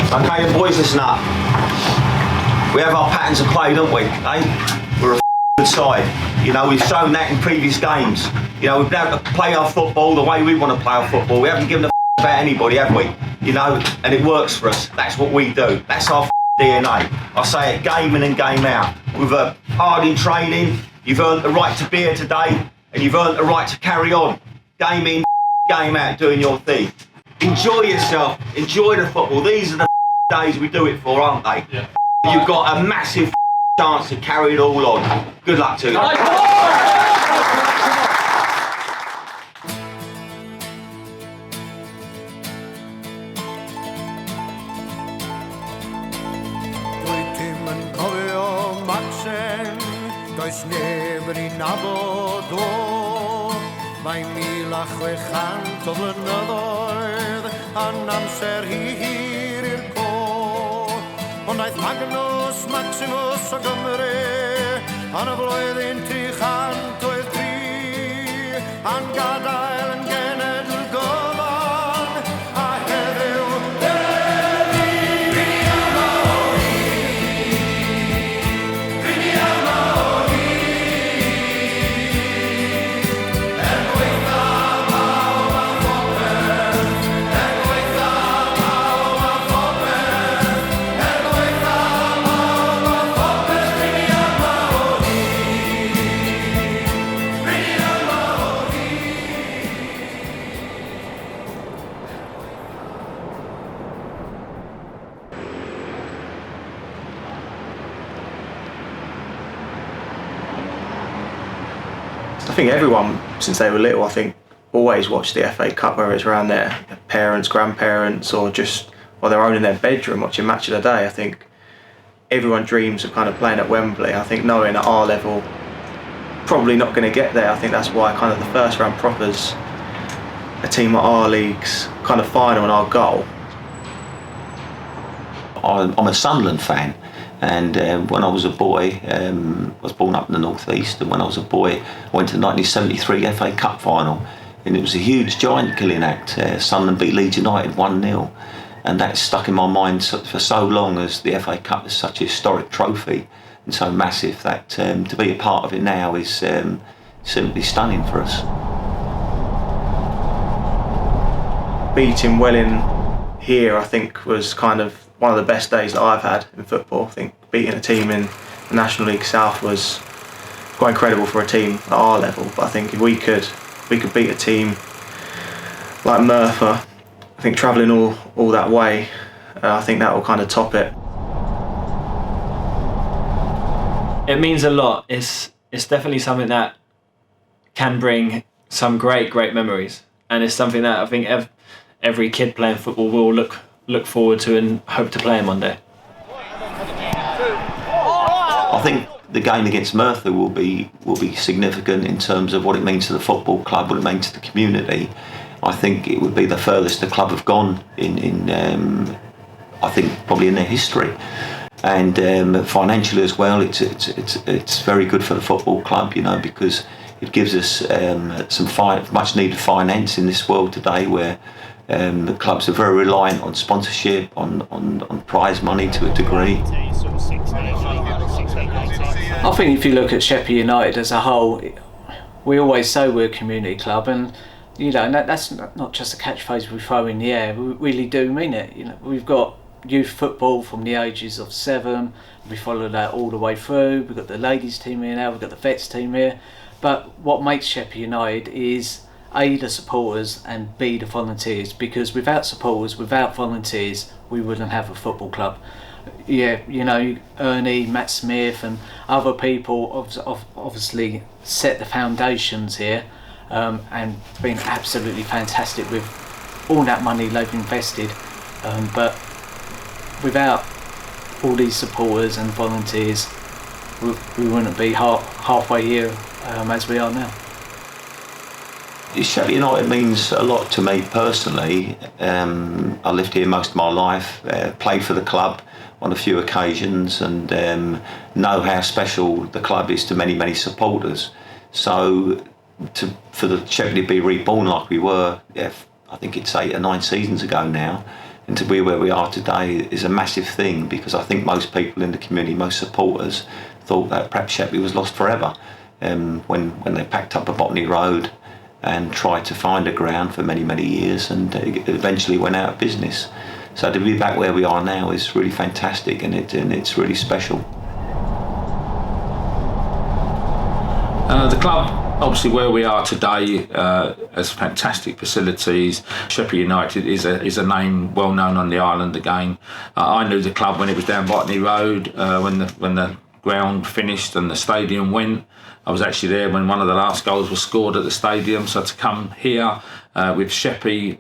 Okay, and boys, listen up. We have our patterns of play, don't we? Eh? We're a good side. You know, we've shown that in previous games. You know, we've been able to play our football the way we want to play our football. We haven't given a about anybody, have we? You know, and it works for us. That's what we do. That's our DNA. I say it game in and game out. We've worked hard in training. You've earned the right to be here today, and you've earned the right to carry on. Game in, game out, doing your thing. Enjoy yourself. Enjoy the football. These are the days we do it for, aren't they? Yeah. You've got a massive chance to carry it all on. Good luck to you. Does neb yn nabod o Mae 1,600 o flynyddoedd A'n amser hir i'r co Ond aeth Magnus Maximus o Gymru Yn y flwyddyn 303 A'n gadael yn genedl gyfan A heddiw I think everyone, since they were little, I think, always watched the FA Cup, whether it's around their parents, grandparents, or just on their own in their bedroom watching Match of the Day. I think everyone dreams of kind of playing at Wembley. I think knowing at our level, probably not going to get there. I think that's why kind of the first round propers, a team at our leagues, kind of final and our goal. I'm a Sunderland fan. And when I was a boy, I was born up in the northeast, and when I was a boy, I went to the 1973 FA Cup final, and it was a huge giant killing act. Sunderland beat Leeds United 1-0, and that stuck in my mind for so long, as the FA Cup is such a historic trophy and so massive that to be a part of it now is simply stunning for us. Beating Welling here, I think, was kind of one of the best days that I've had in football. I think beating a team in the National League South was quite incredible for a team at our level. But I think if we could beat a team like Merthyr, I think travelling all that way, I think that will kind of top it. It means a lot. It's definitely something that can bring some great memories, and it's something that I think every kid playing football will look forward to and hope to play in one day. I think the game against Merthyr will be significant in terms of what it means to the football club, what it means to the community. I think it would be the furthest the club have gone in I think probably in their history, and financially as well. It's very good for the football club, you know, because it gives us some much needed finance in this world today, where the clubs are very reliant on sponsorship, on prize money to a degree. I think if you look at Sheppey United as a whole, we always say we're a community club, and you know, that's not just a catchphrase we throw in the air. We really do mean it. You know, we've got youth football from the ages of 7. We follow that all the way through. We've got the ladies team here now. We've got the vets team here. But what makes Sheppey United is A, the supporters, and B, the volunteers, because without supporters, without volunteers, we wouldn't have a football club. Yeah, you know, Ernie, Matt Smith and other people obviously set the foundations here, and been absolutely fantastic with all that money they've invested, but without all these supporters and volunteers, we wouldn't be halfway here as we are now. Sheppey United means a lot to me personally. I lived here most of my life, played for the club on a few occasions, and know how special the club is to many supporters. So for the Sheppey to be reborn like we were, I think it's 8 or 9 seasons ago now, and to be where we are today is a massive thing, because I think most people in the community, most supporters, thought that perhaps Sheppey was lost forever when they packed up a Botany Road and tried to find a ground for many, many years, and it eventually went out of business. So to be back where we are now is really fantastic, and it's really special. The club, obviously where we are today, has fantastic facilities. Sheppey United is a name well known on the island again. I knew the club when it was down Botany Road, when the ground finished and the stadium went. I was actually there when one of the last goals was scored at the stadium. So to come here with Sheppey,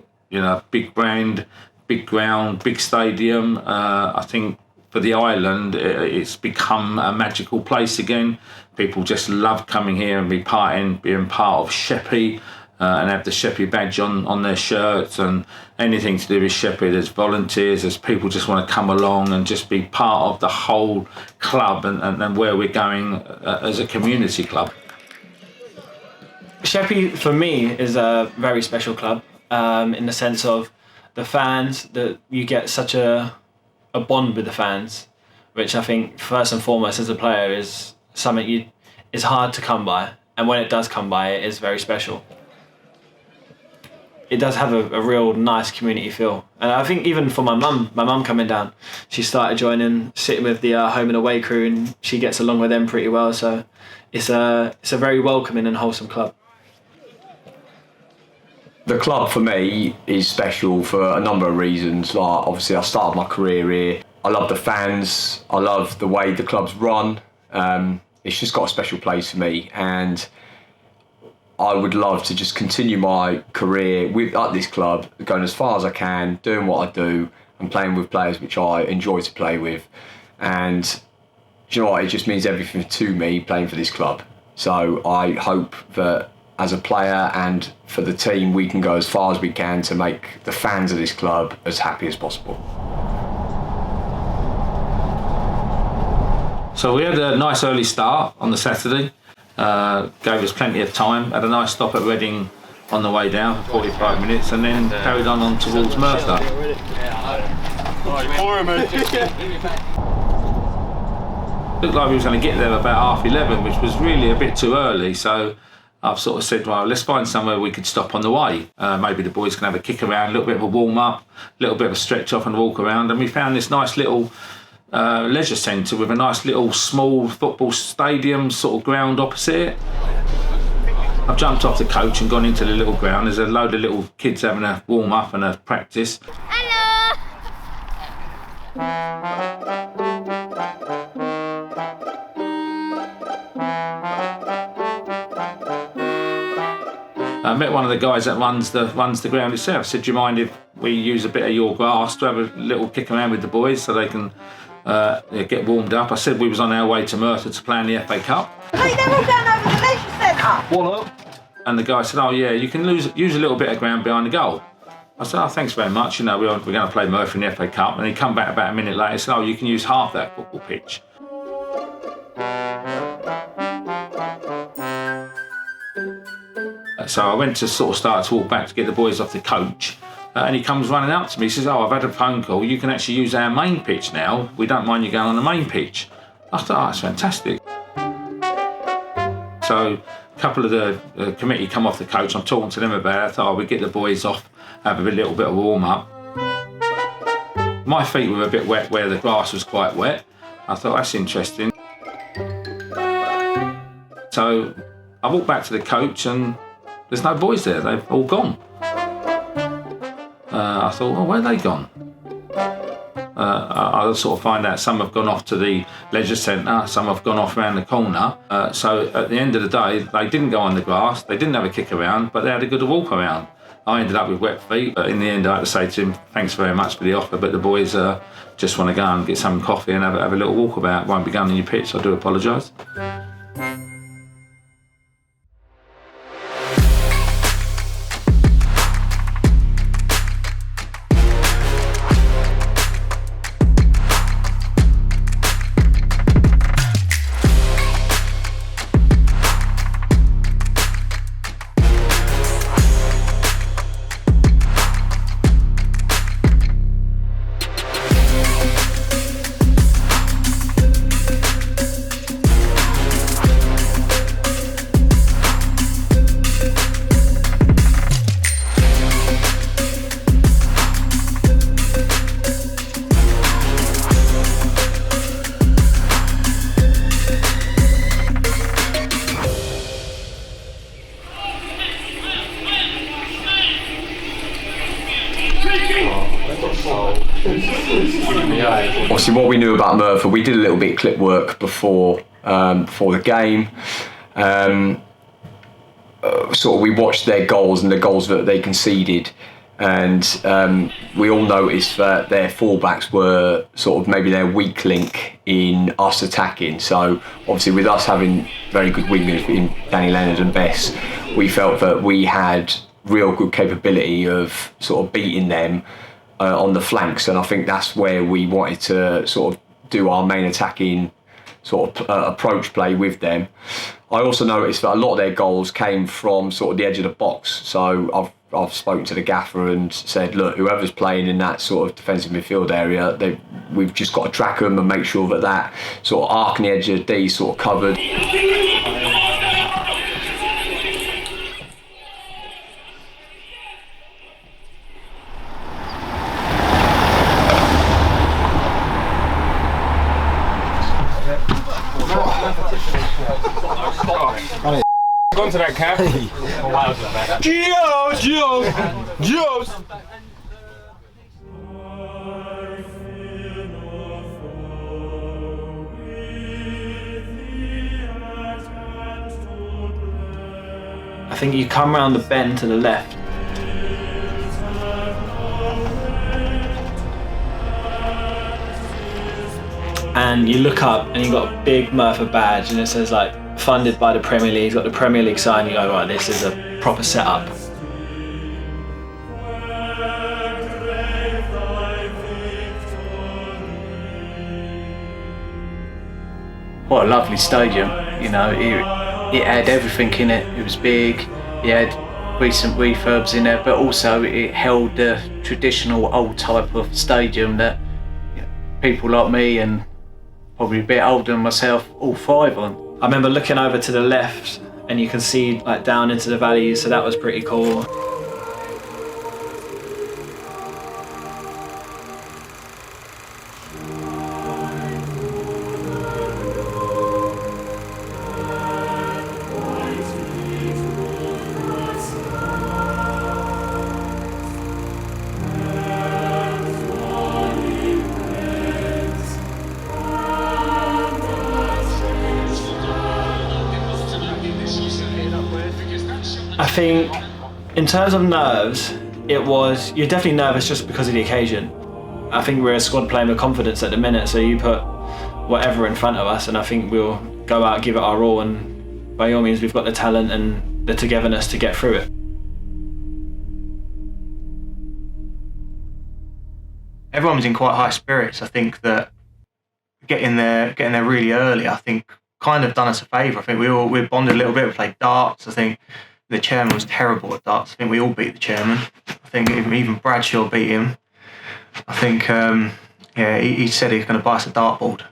big brand, big ground, big stadium, I think for the island it's become a magical place again. People just love coming here and being part of Sheppey, and have the Sheppey badge on their shirts, and anything to do with Sheppey. There's volunteers, there's people just want to come along and just be part of the whole club and where we're going as a community club. Sheppey for me is a very special club, in the sense of the fans, that you get such a bond with the fans, which I think first and foremost as a player is something is hard to come by, and when it does come by, it is very special. It does have a real nice community feel, and I think even for my mum coming down, she started joining, sitting with the home and away crew, and she gets along with them pretty well. So it's a very welcoming and wholesome club. The club for me is special for a number of reasons. Like, obviously I started my career here. I love the fans. I love the way the club's run. It's just got a special place for me, and I would love to just continue my career at this club, going as far as I can, doing what I do, and playing with players which I enjoy to play with. And do you know what? It just means everything to me playing for this club. So I hope that as a player and for the team, we can go as far as we can to make the fans of this club as happy as possible. So we had a nice early start on the Saturday. Gave us plenty of time. Had a nice stop at Reading on the way down for 45 minutes, and then carried on towards Merthyr. Looked like we was going to get there about 11:30, which was really a bit too early. So I've sort of said, well, let's find somewhere we could stop on the way. Maybe the boys can have a kick around, a little bit of a warm up, a little bit of a stretch off and walk around. And we found this nice little leisure centre with a nice little small football stadium sort of ground opposite it. I've jumped off the coach and gone into the little ground. There's a load of little kids having a warm up and a practice. Hello! I met one of the guys that runs the ground itself. Said, do you mind if we use a bit of your grass to have a little kick around with the boys so they can get warmed up? I said we was on our way to Merthyr to play in the FA Cup. Hey, they're all down over the leisure centre. One up. And the guy said, oh yeah, you can use a little bit of ground behind the goal. I said, oh, thanks very much. We're going to play Merthyr in the FA Cup. And he come back about a minute later and said, oh, you can use half that football pitch. So I went to sort of start to walk back to get the boys off the coach, and he comes running up to me. He says, oh, I've had a phone call. You can actually use our main pitch now. We don't mind you going on the main pitch. I thought, oh, that's fantastic. So a couple of the committee come off the coach. I'm talking to them about it. I thought, oh, we'd get the boys off, have a little bit of warm up. My feet were a bit wet where the grass was quite wet. I thought, that's interesting. So I walked back to the coach and there's no boys there, they've all gone. I thought, well, where are they gone? I sort of find out some have gone off to the leisure centre, some have gone off around the corner. So at the end of the day, they didn't go on the grass, they didn't have a kick around, but they had a good walk around. I ended up with wet feet, but in the end I had to say to him, thanks very much for the offer, but the boys just want to go and get some coffee and have a little walk about. Won't be going on your pitch, I do apologise. obviously what we knew about Merthyr, we did a little bit of clip work before the game. Sort of we watched their goals and the goals that they conceded, and we all noticed that their fullbacks were sort of maybe their weak link in us attacking. So obviously with us having very good wingers in Danny Leonard and Bess, we felt that we had real good capability of sort of beating them on the flanks, and I think that's where we wanted to sort of do our main attacking sort of approach play with them. I also noticed that a lot of their goals came from sort of the edge of the box. So I've spoken to the gaffer and said, look, whoever's playing in that sort of defensive midfield area, we've just got to track them and make sure that that sort of arc on the edge of the D is sort of covered. Gone to that cat. Geos. I think you come round the bend to the left. And you look up and you've got a big Merthyr badge and it says like funded by the Premier League. It's got the Premier League sign. You go, right, this is a proper setup. What a lovely stadium, you know, it had everything in it. It was big, it had recent refurbs in there, but also it held the traditional old type of stadium that people like me and probably a bit older than myself all thrive on. I remember looking over to the left and you can see like down into the valleys, so that was pretty cool. I think in terms of nerves, you're definitely nervous just because of the occasion. I think we're a squad playing with confidence at the minute, so you put whatever in front of us and I think we'll go out, give it our all, and by all means we've got the talent and the togetherness to get through it. Everyone was in quite high spirits. I think that getting there really early, I think kind of done us a favour. I think we bonded a little bit, we played darts. I think the chairman was terrible at darts. I think we all beat the chairman. I think even Bradshaw beat him. I think, he said he's going to buy us a dartboard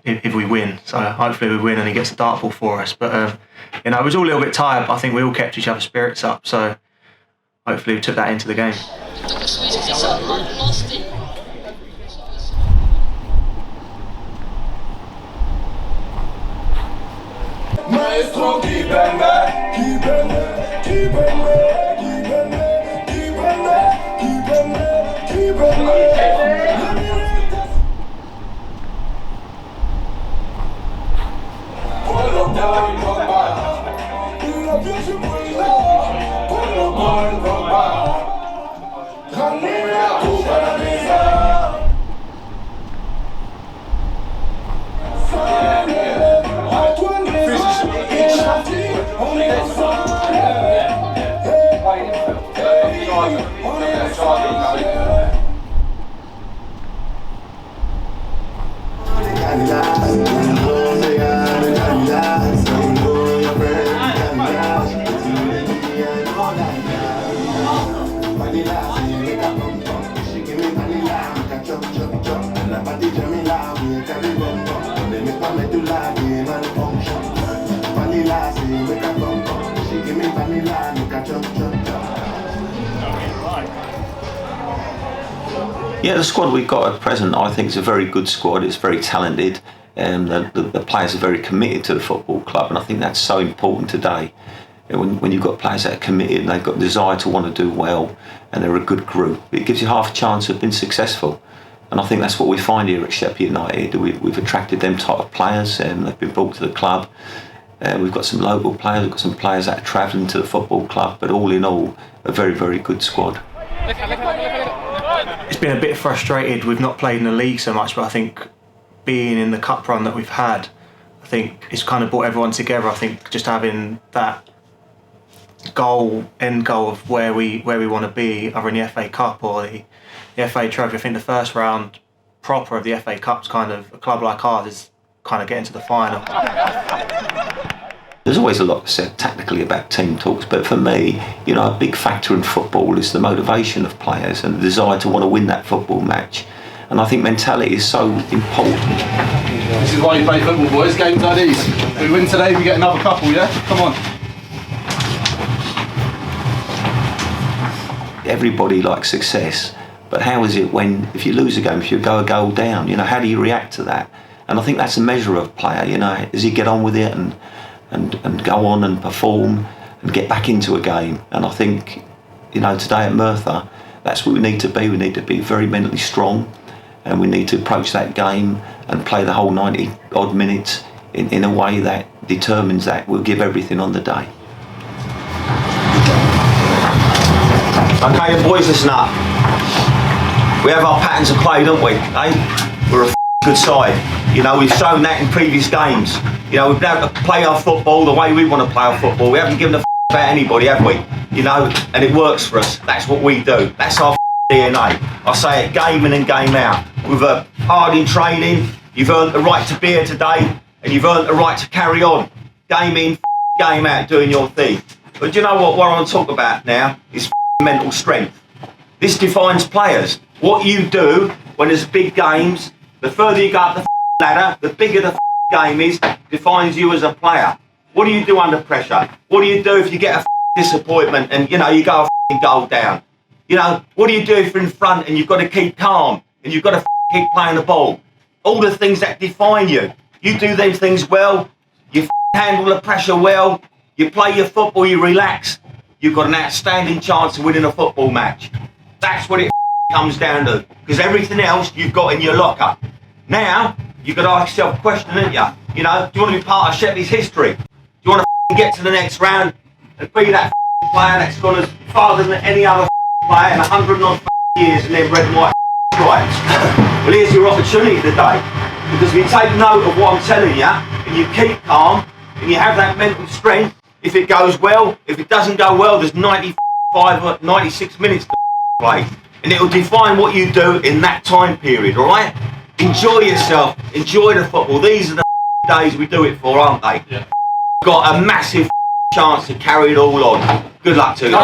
if we win. So hopefully we win and he gets a dartboard for us. But, it was all a little bit tired, but I think we all kept each other's spirits up. So hopefully we took that into the game. Maestro, keepeme. Yeah, the squad we've got at present, I think, is a very good squad. It's very talented, and the players are very committed to the football club, and I think that's so important today. When you've got players that are committed and they've got desire to want to do well, and they're a good group, it gives you half a chance of being successful. And I think that's what we find here at Sheppey United. We've attracted them type of players, and they've been brought to the club. We've got some local players, we've got some players that are travelling to the football club, but all in all, a very, very good squad. It's been a bit frustrated we've not played in the league so much, but I think being in the cup run that we've had, I think it's kind of brought everyone together. I think just having that end goal of where we want to be, either in the FA Cup or the FA Trophy. I think the first round proper of the FA Cup's kind of, a club like ours is kind of getting to the final. There's always a lot said tactically about team talks, but for me, a big factor in football is the motivation of players and the desire to want to win that football match. And I think mentality is so important. This is why you play football, boys. Games like these. If we win today, we get another couple, yeah? Come on. Everybody likes success, but how is it if you lose a game, if you go a goal down, how do you react to that? And I think that's a measure of player, does he get on with it and go on and perform and get back into a game? And I think, today at Merthyr, that's what we need to be. We need to be very mentally strong, and we need to approach that game and play the whole 90 odd minutes in a way that determines that we'll give everything on the day. Okay, boys, listen up. We have our patterns of play, don't we? We're a good side. We've shown that in previous games. We've been able to play our football the way we want to play our football. We haven't given a about anybody, have we? And it works for us. That's what we do. That's our DNA. I say it game in and game out. We've worked hard in training. You've earned the right to be here today, and you've earned the right to carry on. Game in, game out, doing your thing. But do you know what I want to talk about now is mental strength. This defines players. What you do when there's big games, the further you go up the ladder, the bigger the game is, defines you as a player. What do you do under pressure? What do you do if you get a disappointment and you go a goal down? What do you do if you're in front and you've got to keep calm and you've got to keep playing the ball? All the things that define you. You do them things well, you handle the pressure well, you play your football, you relax, you've got an outstanding chance of winning a football match. That's what it comes down to, because everything else you've got in your locker. Now, you've got to ask yourself a question, haven't you? Do you want to be part of Sheppey's history? Do you want to get to the next round and be that player that's gone as farther than any other player in 100 odd years in their red and white stripes? Well, here's your opportunity today, because if you take note of what I'm telling you and you keep calm and you have that mental strength, if it goes well, if it doesn't go well, there's 95 or 96 minutes to play, and it will define what you do in that time period, all right? Enjoy yourself, enjoy the football. These are the days we do it for, aren't they? Yeah. Got a massive chance to carry it all on. Good luck to you.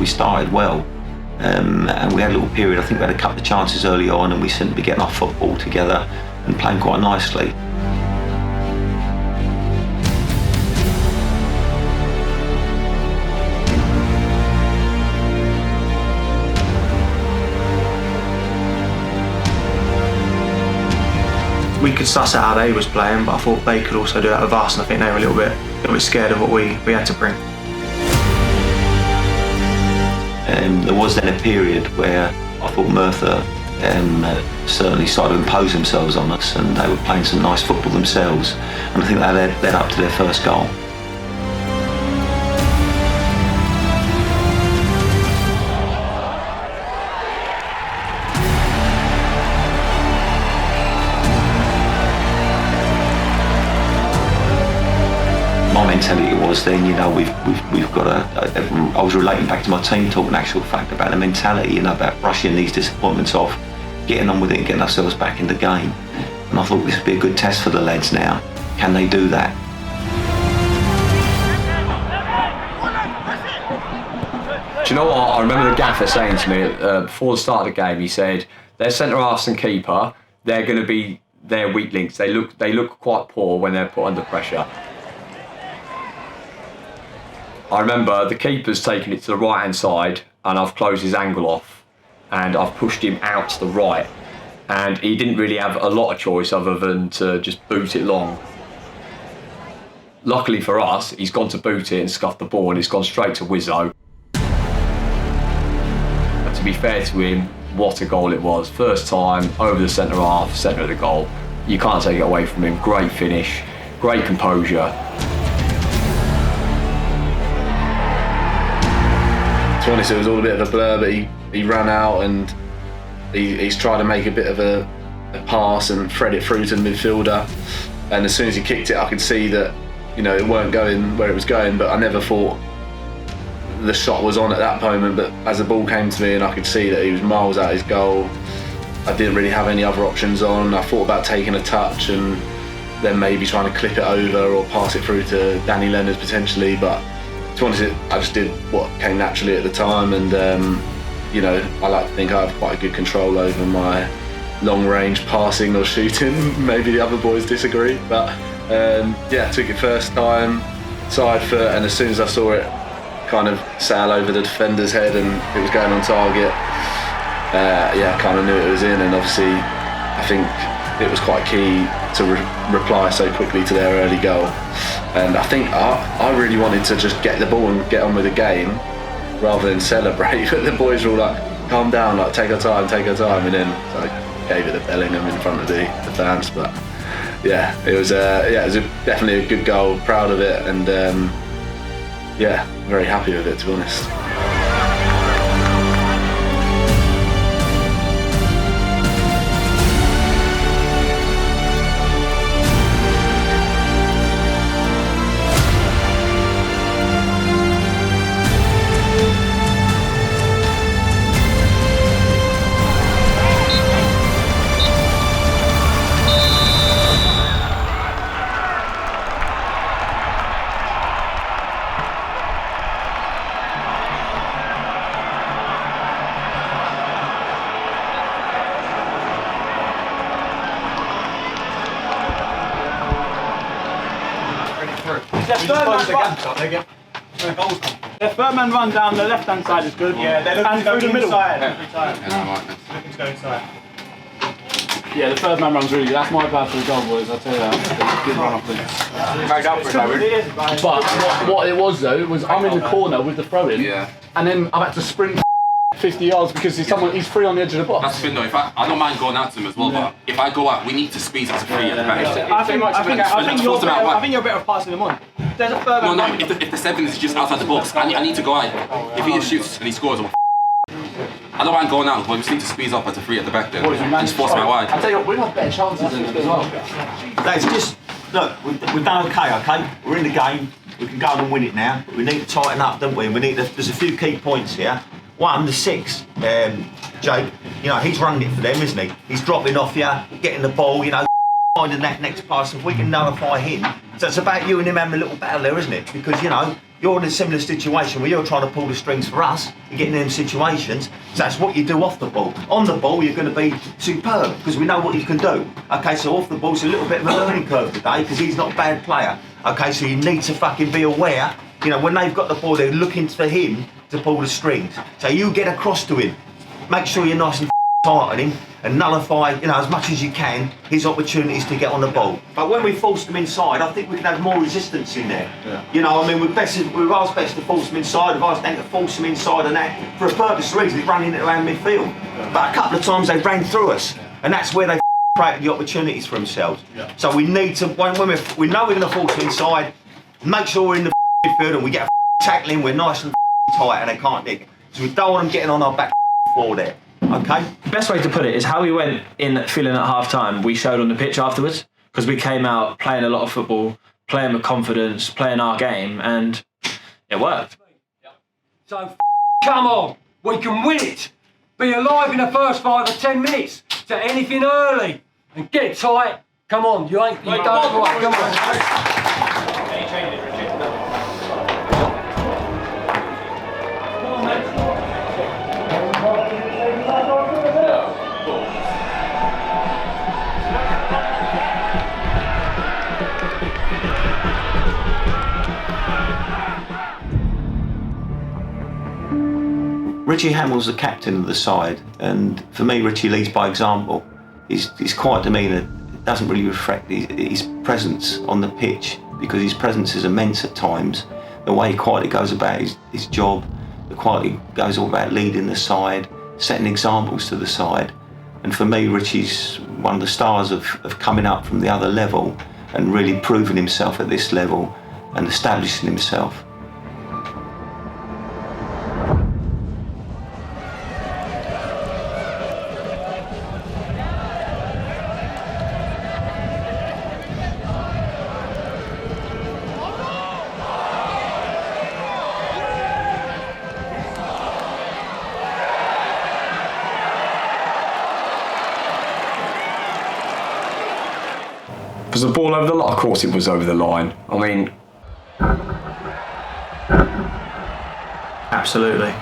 we started well. And we had a little period, I think we had a couple of chances early on, and we seemed to be getting our football together and playing quite nicely. We could suss out how they was playing, but I thought they could also do that with us, and I think they were a little bit scared of what we had to bring. There was then a period where I thought Merthyr certainly started to impose themselves on us, and they were playing some nice football themselves, and I think that led up to their first goal. My mentality was then, we've got I was relating back to my team talk in actual fact about the mentality, about brushing these disappointments off, getting on with it and getting ourselves back in the game. And I thought this would be a good test for the lads now. Can they do that? Do you know what? I remember the gaffer saying to me before the start of the game, he said, their centre-halves and keeper, they're going to be their weak links. They look quite poor when they're put under pressure. I remember the keeper's taken it to the right-hand side, and I've closed his angle off, and I've pushed him out to the right, and he didn't really have a lot of choice other than to just boot it long. Luckily for us, he's gone to boot it and scuffed the ball, and it's gone straight to Wizzo. But to be fair to him, what a goal it was. First time, over the centre-half, centre of the goal. You can't take it away from him. Great finish, great composure. To be honest, it was all a bit of a blur, but he ran out and he's tried to make a bit of a pass and thread it through to the midfielder. And as soon as he kicked it, I could see that, it weren't going where it was going, but I never thought the shot was on at that moment. But as the ball came to me and I could see that he was miles out his goal, I didn't really have any other options on. I thought about taking a touch and then maybe trying to clip it over or pass it through to Danny Leonard potentially, but to be honest, I just did what came naturally at the time, and I like to think I have quite a good control over my long-range passing or shooting. Maybe the other boys disagree, but took it first time, side foot, and as soon as I saw it kind of sail over the defender's head and it was going on target, I kind of knew it was in, and obviously I think it was quite key to reply so quickly to their early goal. And I think I really wanted to just get the ball and get on with the game rather than celebrate. But the boys were all like, calm down, like take our time. And then I gave it to Bellingham in front of the fans. But it was definitely a good goal, proud of it, and very happy with it, to be honest. The third man run down the left hand side is good. Yeah, they're looking and to go through the middle. inside every time. Looking to go inside. Yeah, the third man runs really good. That's my bad for the goal, boys. I'll tell you that. Good run off there. But what it was though was I'm in the corner with the throw in, and then I've had to sprint 50 yards because he's free on the edge of the box. That's the thing though, I don't mind going out to him as well, but if I go out, we need to squeeze us a free at the back. I think you're better at passing them on. There's a third man. If the seven is just outside the box, I need to go out. If he just shoots and he scores, I don't mind going out, but we just need to squeeze up at the free at the back then and just force my wide. I tell you what, we've had better chances than them as well. That's just, look, we've done okay? We're in the game, we can go on and win it now, but we need to tighten up, don't we? There's a few key points here. One, the six, Jake, he's running it for them, isn't he? He's dropping off here, getting the ball, finding that next pass. If we can nullify him, So it's about you and him having a little battle there, isn't it? Because, you know, you're in a similar situation where you're trying to pull the strings for us and get in them situations. So that's what you do off the ball. On the ball, you're going to be superb because we know what you can do. Okay, so off the ball, it's a little bit of a learning curve today because he's not a bad player. Okay, so you need to fucking be aware. You know, when they've got the ball, they're looking for him to pull the strings. So you get across to him. Make sure you're nice and tight on him and nullify, you know, as much as you can, his opportunities to get on the ball. But when we force them inside, I think we can have more resistance in there. Yeah. You know, I mean, we've asked best to force them inside, we've asked them to force them inside and that, for a purpose reason, running it around midfield. Yeah. But a couple of times they ran through us, and that's where they created the opportunities for themselves. Yeah. So we need to, when we know we're going to force them inside, make sure we're in the midfield and we get a tackling, we're nice and tight and they can't nick. So we don't want them getting on our back forward there. Okay. Best way to put it is how we went in feeling at half time, we showed on the pitch afterwards, because we came out playing a lot of football, playing with confidence, playing our game, and it worked. So come on, we can win it. Be alive in the first 5 or 10 minutes to anything early and get tight. Come on, you don't right. Come on. Any changes, Richard? Richie Hamill's the captain of the side, and for me, Richie leads by example. His quiet demeanour doesn't really reflect his presence on the pitch, because his presence is immense at times. The way he quietly goes about his job, the quietly goes all about leading the side, setting examples to the side. And for me, Richie's one of the stars of coming up from the other level and really proving himself at this level and establishing himself. Was the ball over the line? Of course it was over the line. I mean... Absolutely.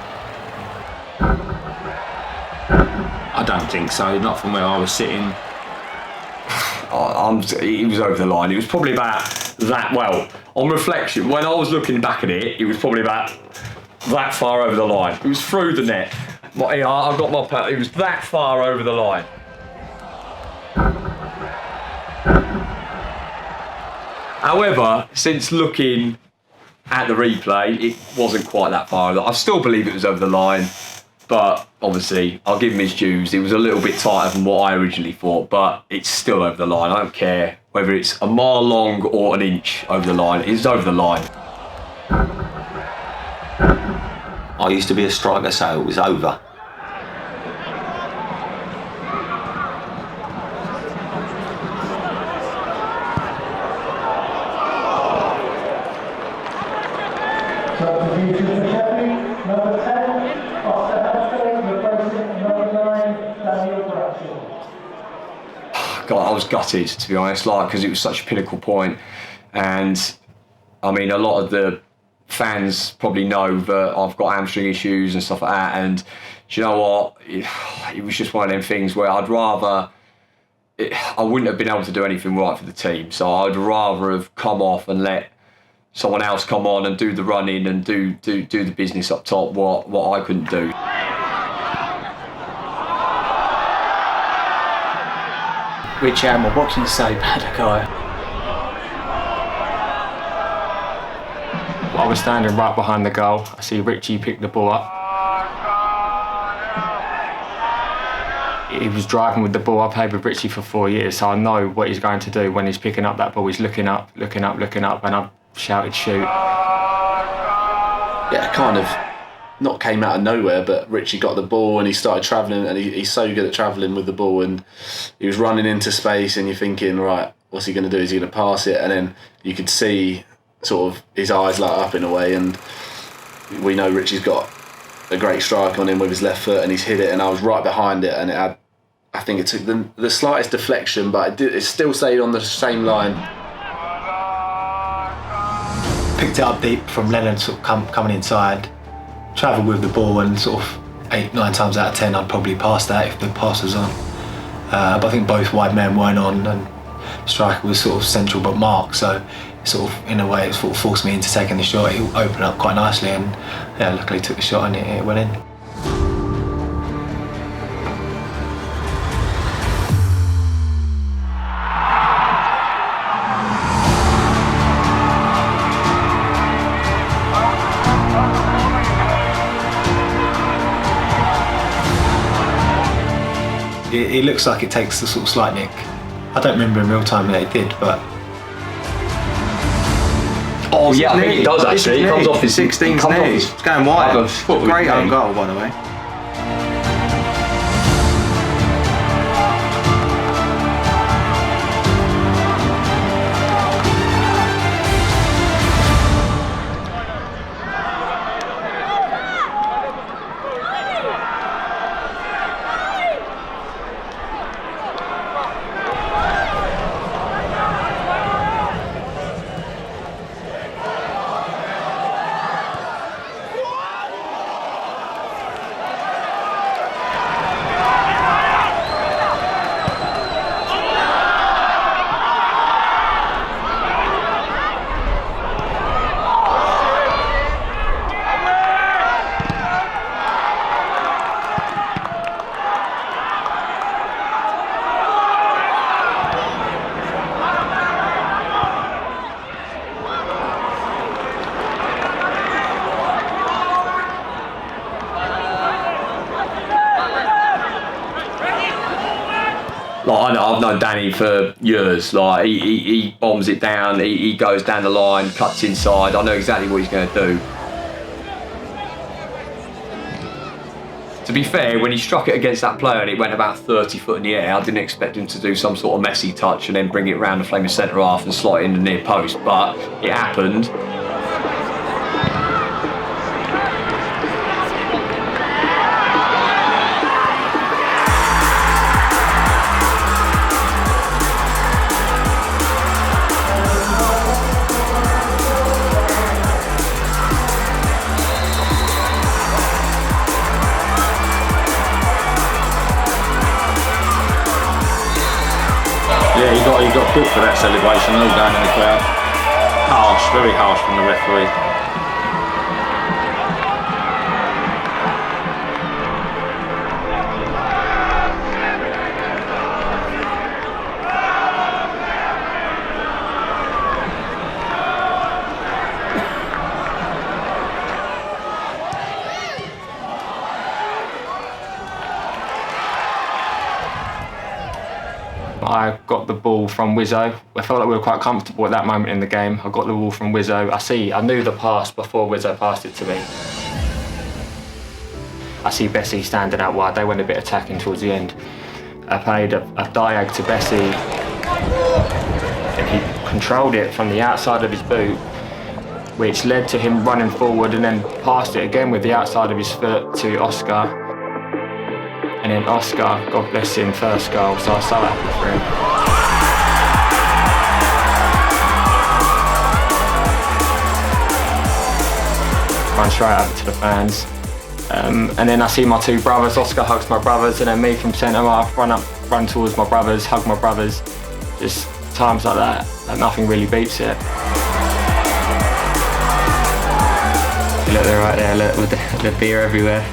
I don't think so, not from where I was sitting. It was over the line. It was probably about that, well, on reflection, when I was looking back at it, it was probably about that far over the line. It was through the net. I got my pat. It was that far over the line. However, since looking at the replay, it wasn't quite that far. I still believe it was over the line, but obviously, I'll give him his dues. It was a little bit tighter than what I originally thought, but it's still over the line. I don't care whether it's a mile long or an inch over the line. It's over the line. I used to be a striker, so it was over. God, I was gutted, to be honest, because it was such a pinnacle point. And I mean, a lot of the fans probably know that I've got hamstring issues and stuff like that. And do you know what? It was just one of them things where I wouldn't have been able to do anything right for the team. So I'd rather have come off and let someone else come on and do the running and do the business up top, what I couldn't do. Rich Hamill, what can you say about the guy? I was standing right behind the goal. I see Richie pick the ball up. He was driving with the ball. I played with Richie for 4 years, so I know what he's going to do when he's picking up that ball. He's looking up, and I shouted, shoot. Yeah, kind of not came out of nowhere, but Richie got the ball and he started travelling, and he's so good at travelling with the ball, and he was running into space, and you're thinking, right, what's he going to do? Is he going to pass it? And then you could see sort of his eyes light up in a way, and we know Richie's got a great strike on him with his left foot, and he's hit it, and I was right behind it, and I think it took the slightest deflection, but it still stayed on the same line. picked it up deep from Lennon, sort of coming inside, travelled with the ball, and sort of 8-9 times out of 10 I'd probably pass that if the pass was on. But I think both wide men weren't on, and striker was sort of central but marked, so sort of in a way it sort of forced me into taking the shot. It opened up quite nicely, and yeah, luckily took the shot and it went in. It looks like it takes a sort of slight nick. I don't remember in real time that it did, but... Oh yeah, I think it does actually. It comes off his 16's knee. It's going wide. Great own goal, by the way. Like, I've known Danny for years. Like he bombs it down, he goes down the line, cuts inside. I know exactly what he's going to do. To be fair, when he struck it against that player and it went about 30 foot in the air, I didn't expect him to do some sort of messy touch and then bring it round the flaming centre half and slot it in the near post, but it happened. Yeah, he got booked for that celebration, all down in the crowd. Harsh, very harsh from the referee. I got the ball from Wizzo. I felt like we were quite comfortable at that moment in the game. I got the ball from Wizzo. I knew the pass before Wizzo passed it to me. I see Bessie standing out wide. They went a bit attacking towards the end. I played a diag to Bessie, and he controlled it from the outside of his boot, which led to him running forward and then passed it again with the outside of his foot to Oscar. And then Oscar, God bless him, first goal, so I was so happy for him. Run straight over to the fans. And then I see my two brothers. Oscar hugs my brothers, and then me from centre half run towards my brothers, hug my brothers. Just times like that, nothing really beats it. Look, they're right there, look, with the beer everywhere.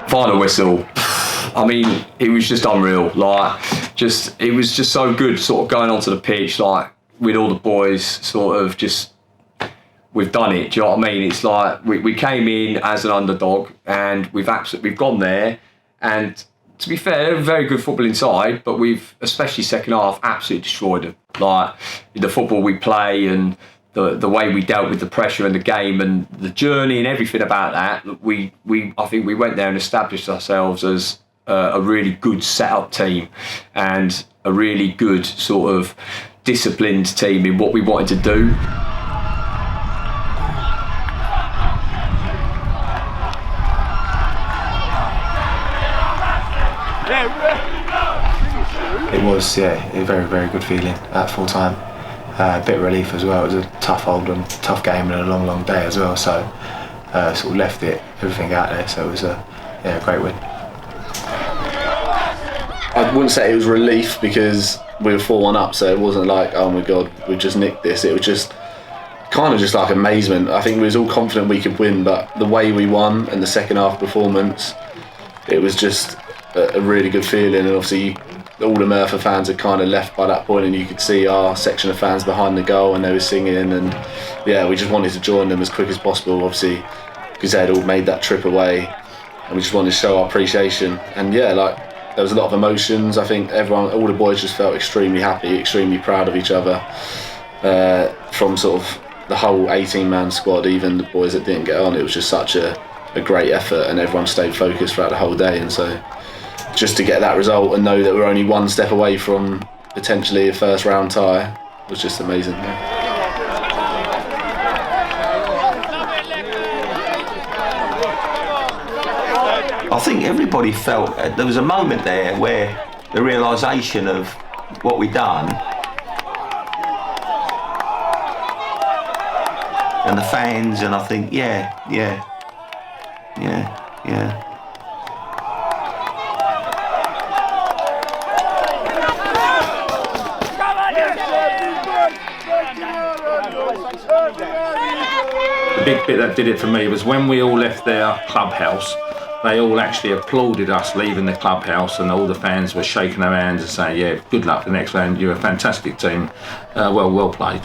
Final whistle. I mean, it was just unreal. Like, it was just so good, sort of going onto the pitch, like with all the boys, sort of just we've done it. Do you know what I mean? It's like we came in as an underdog, and we've gone there, and to be fair, very good football inside, but we've, especially second half, absolutely destroyed them. Like the football we play and the way we dealt with the pressure and the game and the journey and everything about that. I think we went there and established ourselves as a really good set-up team and a really good sort of disciplined team in what we wanted to do. It was, a very, very good feeling at full time. A bit of relief as well. It was a tough game and a long, long day as well. So sort of left everything out there. So it was a great win. I wouldn't say it was relief because we were 4-1 up, so it wasn't like, oh my god, we just nicked this. It was just kind of just like amazement. I think we was all confident we could win, but the way we won and the second half performance, it was just a really good feeling. And obviously all the Merthyr fans had kind of left by that point, and you could see our section of fans behind the goal and they were singing, and we just wanted to join them as quick as possible, obviously because they had all made that trip away, and we just wanted to show our appreciation. And there was a lot of emotions. I think all the boys just felt extremely happy, extremely proud of each other, from sort of the whole 18-man squad, even the boys that didn't get on. It was just such a great effort, and everyone stayed focused throughout the whole day. And so just to get that result and know that we're only one step away from potentially a first round tie was just amazing. I think everybody felt there was a moment there where the realisation of what we'd done, and the fans, and I think yeah. The big bit that did it for me was when we all left their clubhouse. They all actually applauded us leaving the clubhouse, and all the fans were shaking their hands and saying, yeah, good luck for the next round, you're a fantastic team, well played.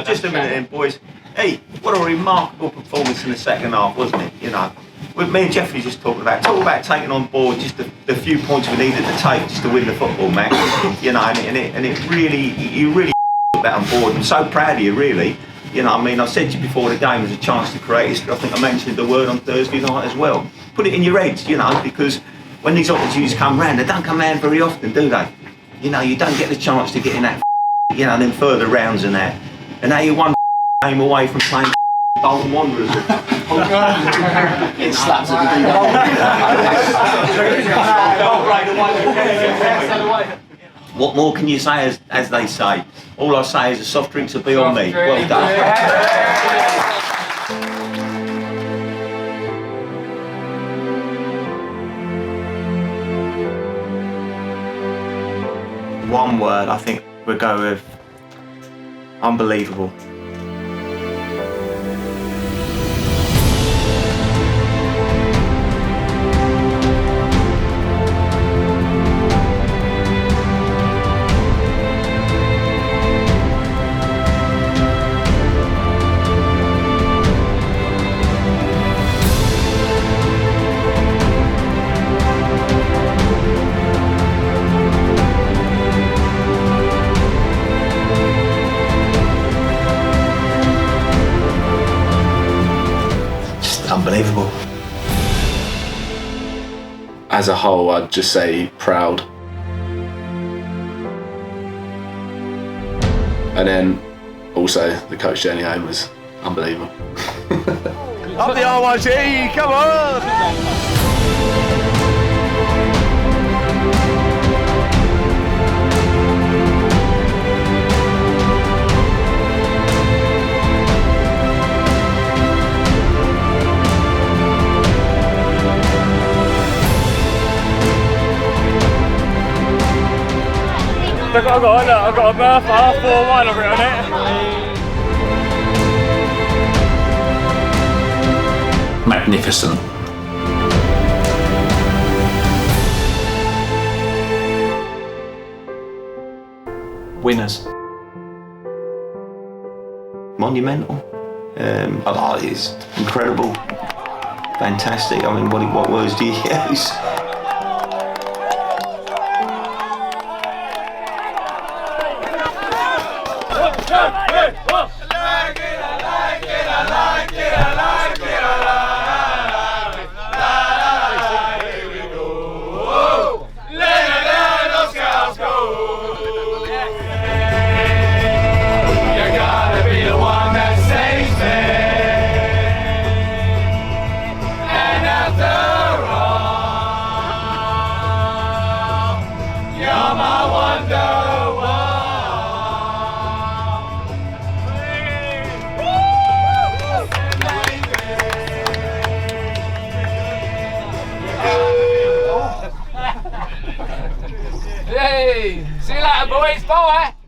Just a minute then, boys. Hey, what a remarkable performance in the second half, wasn't it? You know, with me and Jeffrey just talking about taking on board just the few points we needed to take just to win the football match. You know, and it really, you really took that on board. I'm so proud of you, really. You know, I mean, I said to you before the game was a chance to create history. I think I mentioned the word on Thursday night as well. Put it in your heads, you know, because when these opportunities come round, they don't come round very often, do they? You know, you don't get the chance to get in that, you know, them further rounds and that. And now you're one game away from playing Bolton Wanderers. It slaps at the What more can you say, as they say? All I say is the soft drinks will be on me. Well done. One word, I think we'll go with unbelievable. as a whole, I'd just say proud. And then also the coach journey home was unbelievable. Up the RYG, come on! I've got a Merthyr 4-1 over on it. Magnificent. Winners. Monumental. It's incredible. Fantastic. I mean, what words do you use? Hey, see you later, boys. Bye.